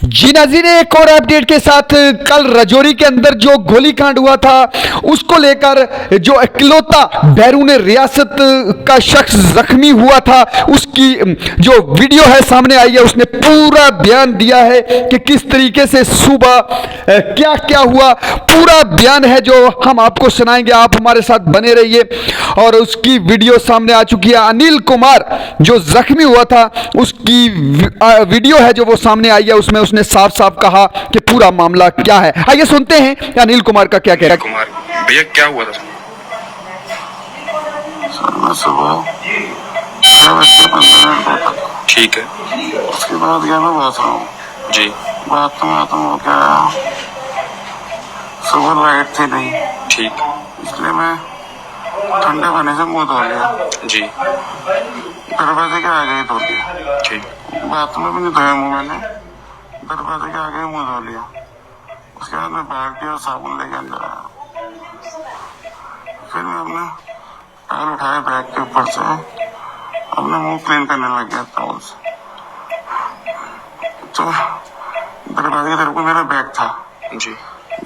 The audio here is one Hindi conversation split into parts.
जी नाज़रीन, एक और अपडेट के साथ कल राजौरी के अंदर जो गोलीकांड हुआ था उसको लेकर जो इकलौता बैरून रियासत का शख्स जख्मी हुआ था उसकी जो वीडियो है सामने आई है। उसने पूरा बयान दिया है कि किस तरीके से सुबह क्या क्या हुआ, पूरा बयान है जो हम आपको सुनाएंगे। आप हमारे साथ बने रहिए। और उसकी वीडियो सामने आ चुकी है। अनिल कुमार जो जख्मी हुआ था उसकी वीडियो है जो वो सामने आई है। उसमें उसने साफ साफ कहा कि पूरा मामला क्या है। आइए सुनते हैं अनिल कुमार का क्या कह रहा है। कुमार भैया क्या हुआ था? सुबह 6:15 को था। ठीक है उसके बाद गया मैं बाथरूम। जी। बाथरूम हो गया। सुबह लाइट थी नहीं, ठीक। इसलिए मैं ठंडे पानी से मुंह धो लिया। जी। दरवाजे के आगे ही धो लिया। ठीक। बाथरूम में भी नहीं धोया मुंह मैंने, दरवाजे के आगे ही मुंह धो लिया। उसके बाद मैं बाल्टी और साबुन लेके अंदर आया। फिर मैं अपना टॉवल उठाया बैग के ऊपर से, अपना मुंह क्लीन करने लग गया टॉवल से। तो दरवाजे की तरफ को मेरा बैग था। जी।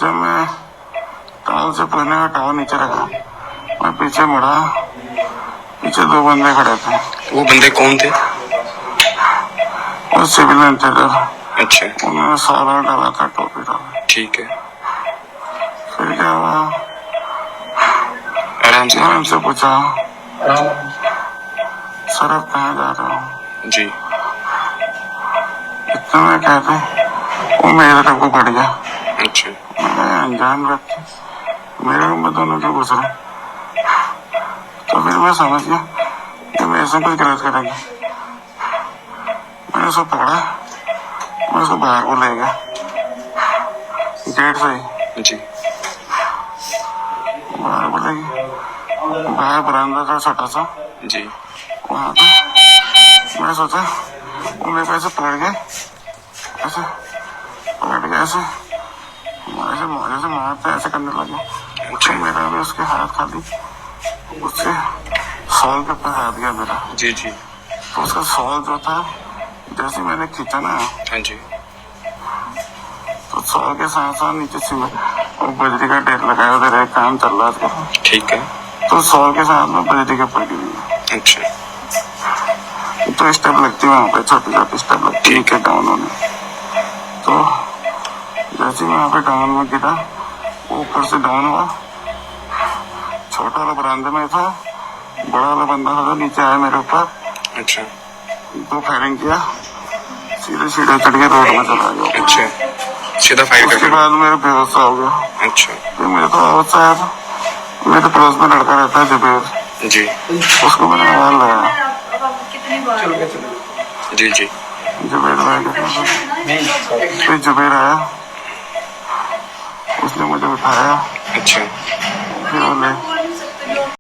जब मैं टॉवल से पहने हुआ टॉवल नीचे रखा, मैं पीछे मुड़ा, पीछे 2 बंदे खड़े थे। वो बंदे कौन थे? वो सिविलियन थे। अच्छा। उन्होंने सारा डाला था, टोपी डाला। ठीक है। फिर क्या हुआ, आराम से। मैं उनसे पूछा सर आप कहाँ जा रहे हो? जी। इतने में कहते वो मेरे तरफ को पड़ गया। अच्छा। मैं अनजान व्यक्ति, मेरे रूम में दोनों क्यों घुस रहे? तो फिर मैं समझ गया कि मैं ऐसा कुछ गलत करेंगे। मैंने उसको पकड़ा, मैं उसको बाहर को ले गया गेट से ही। जी। बाहर को ले गया, बाहर बरामदा था छोटा सा। जी। वहां पे मैं सोचा वो मेरे को ऐसे पकड़ के, ऐसे पकड़ के ऐसे ऐसे मारते ऐसे करने लगे। अच्छा। मेरा भी उसके हाथ खाली, उसके सॉल के ऊपर हाथ गया मेरा। जी। जी। तो उसका सॉल जो था, जैसे मैंने खींचा ना, हाँ जी। तो सॉल के साथ साथ नीचे से वो बजरी का ढेर लगाया, उधर एक काम चल रहा था। ठीक है। तो सॉल के साथ में बजरी के ऊपर गिर गया। अच्छा। तो स्टेप लगती है वहाँ पे, छोटी छोटी स्टेप लगती है डाउन होने। तो जैसे वहाँ पे डाउन में गिरा, ऊपर से डाउन हुआ, छोटा वाला बरामदे में था, बड़ा वाला बंदा था नीचे आया मेरे ऊपर। अच्छा। 2 फायरिंग किया, सीधे सीधे चढ़ के रोड में चला गया। अच्छा। सीधा फायर उसके कर बाद मेरे बेहोश हो गया। अच्छा। फिर मेरे को आवाज आया था, मेरे पड़ोस में लड़का रहता है जुबेर, जी। उसको मैंने आवाज लगाया। जी। जी। जुबेर भाई फिर जुबेर आया, उसने मुझे उठाया। अच्छा। फिर बोले